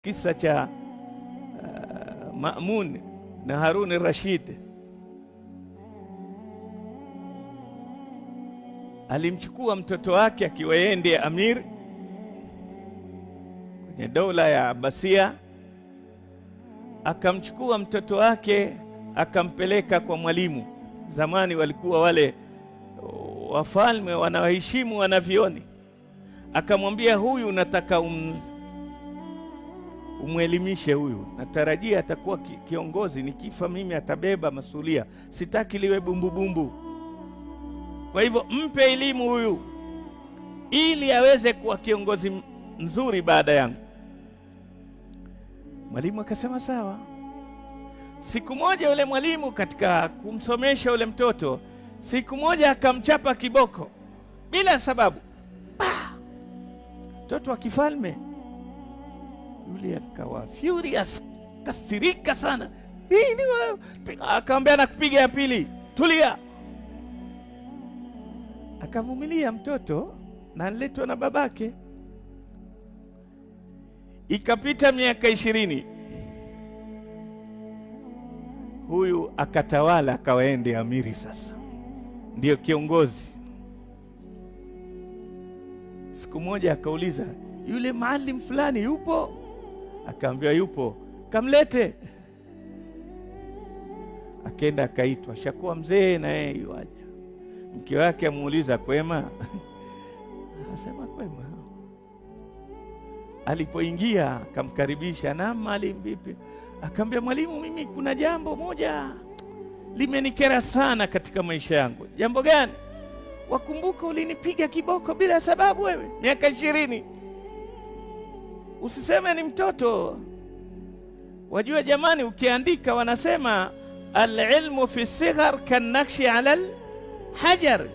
kisa cha Ma'mun na Harun al-Rashid. Alimchukua mtoto wake akiwa yeye ndiye amir kwenye dola ya Abbasia, akamchukua mtoto wake akampeleka kwa mwalimu. Zamani walikuwa wale wafalme wanawaheshimu wanavyoni. Akamwambia, huyu nataka umwelimishe huyu, natarajia atakuwa kiongozi, nikifa mimi atabeba masulia, sitaki liwe bumbubumbu. Kwa hivyo mpe elimu huyu ili aweze kuwa kiongozi mzuri baada yangu. Mwalimu akasema sawa. Siku moja yule mwalimu katika kumsomesha yule mtoto, siku moja akamchapa kiboko bila sababu. Mtoto wa kifalme yule akawa furious, kasirika sana. Nini wewe? Akamwambia nakupiga ya pili, tulia. Akavumilia mtoto na aletwa na babake. Ikapita miaka 20, huyu akatawala, akawaende amiri, sasa ndiyo kiongozi. Siku moja akauliza, yule maalim fulani yupo? Akaambiwa yupo. Kamlete. Akenda akaitwa, shakuwa mzee na yeye yuaja. Mke wake amuuliza, kwema? Anasema kwema. Alipoingia akamkaribisha, na maalim vipi? Akamwambia, mwalimu, mimi kuna jambo moja limenikera sana katika maisha yangu. Jambo gani? Wakumbuka ulinipiga kiboko bila sababu wewe miaka 20. Usiseme ni mtoto. Wajua jamani, ukiandika wanasema al-ilmu fi sighar kan-nakshi ala al-hajar.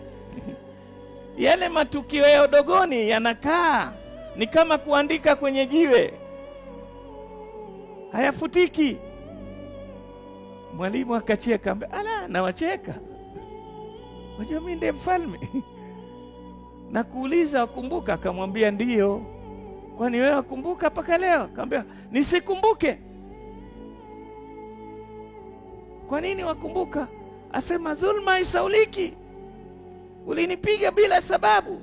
Yale matukio ya udogoni yanakaa ni kama kuandika kwenye jiwe, hayafutiki. Mwalimu akacheka, ala, nawacheka. Wajua mimi ndiye mfalme. Na kuuliza wakumbuka? Akamwambia ndiyo. Kwani wewe wakumbuka mpaka leo? Akamwambia nisikumbuke. Kwa nini wakumbuka? Asema dhulma isauliki, ulinipiga bila sababu.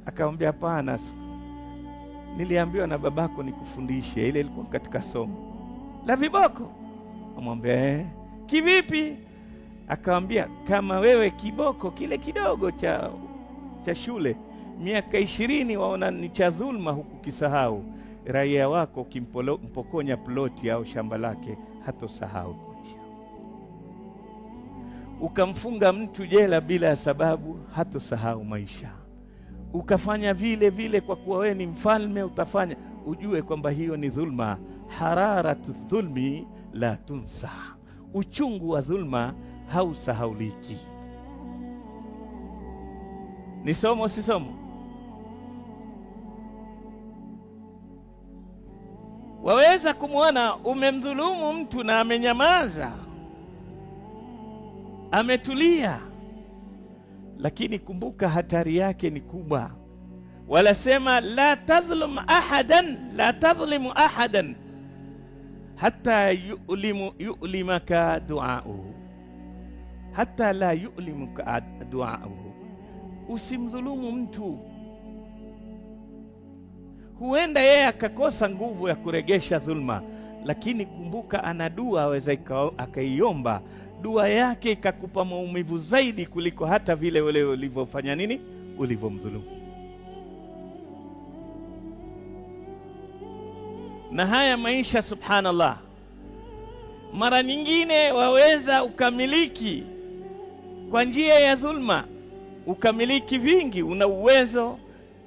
Akamwambia hapana, niliambiwa na babako nikufundishe. Ile ilikuwa katika somo la viboko. Amwambia kivipi? Akamwambia kama wewe kiboko kile kidogo cha shule miaka 20 waona ni cha dhulma, huku kisahau raia wako ukimpokonya ploti au shamba lake hatosahau kuisha. Ukamfunga mtu jela bila sababu hatosahau maisha. Ukafanya vile vile kwa kuwa wewe ni mfalme, utafanya. Ujue kwamba hiyo ni dhulma. Hararatu dhulmi la tunsa, uchungu wa dhulma hausahauliki. Ni somo si somo? Waweza kumwona umemdhulumu mtu na amenyamaza, ametulia, lakini kumbuka hatari yake ni kubwa. Wala sema la tadhlum ahadan, la tadhlimu ahadan hatta yu'limaka du'auhu, hatta la yu'limuka du'auhu. Usimdhulumu mtu. Huenda yeye akakosa nguvu ya kuregesha dhulma, lakini kumbuka ana dua, aweza akaiomba dua yake ikakupa maumivu zaidi kuliko hata vile wale ulivyofanya nini, ulivyomdhulumu. Na haya maisha, subhanallah, mara nyingine waweza ukamiliki kwa njia ya dhulma, ukamiliki vingi. Una uwezo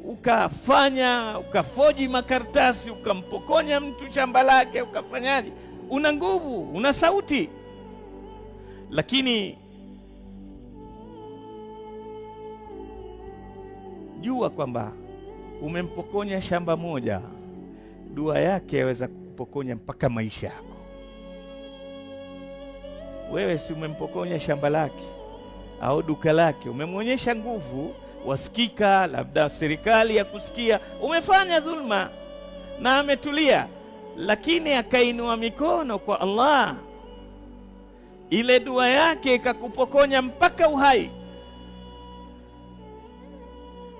ukafanya, ukafoji makaratasi, ukampokonya mtu shamba lake, ukafanyaje, una nguvu, una sauti, lakini jua kwamba umempokonya shamba moja, dua yake yaweza kukupokonya mpaka maisha yako. Wewe si umempokonya shamba lake au duka lake, umemwonyesha nguvu, wasikika, labda serikali ya kusikia, umefanya dhulma na ametulia. lakini akainua mikono kwa Allah, ile dua yake ikakupokonya mpaka uhai.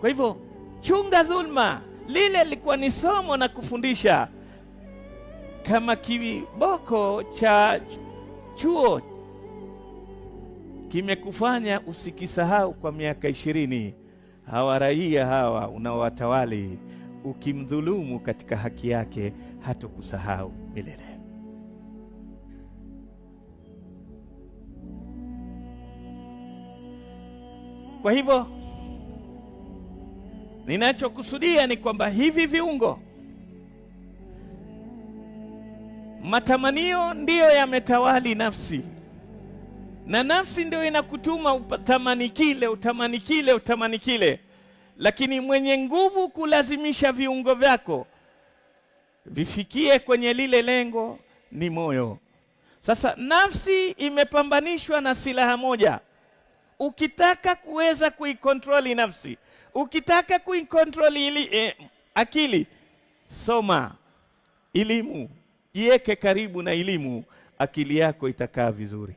Kwa hivyo chunga dhulma. Lile lilikuwa ni somo na kufundisha, kama kiboko cha chuo kimekufanya usikisahau kwa miaka 20, hawa raia hawa unaowatawali, ukimdhulumu katika haki yake hatokusahau milele. Kwa hivyo ninachokusudia ni kwamba hivi viungo, matamanio ndiyo yametawali nafsi, na nafsi ndio inakutuma utamani kile, utamani kile, utamani kile. Lakini mwenye nguvu kulazimisha viungo vyako vifikie kwenye lile lengo ni moyo. Sasa nafsi imepambanishwa na silaha moja. Ukitaka kuweza kuikontroli nafsi, ukitaka kuikontroli akili, soma elimu, jiweke karibu na elimu, akili yako itakaa vizuri.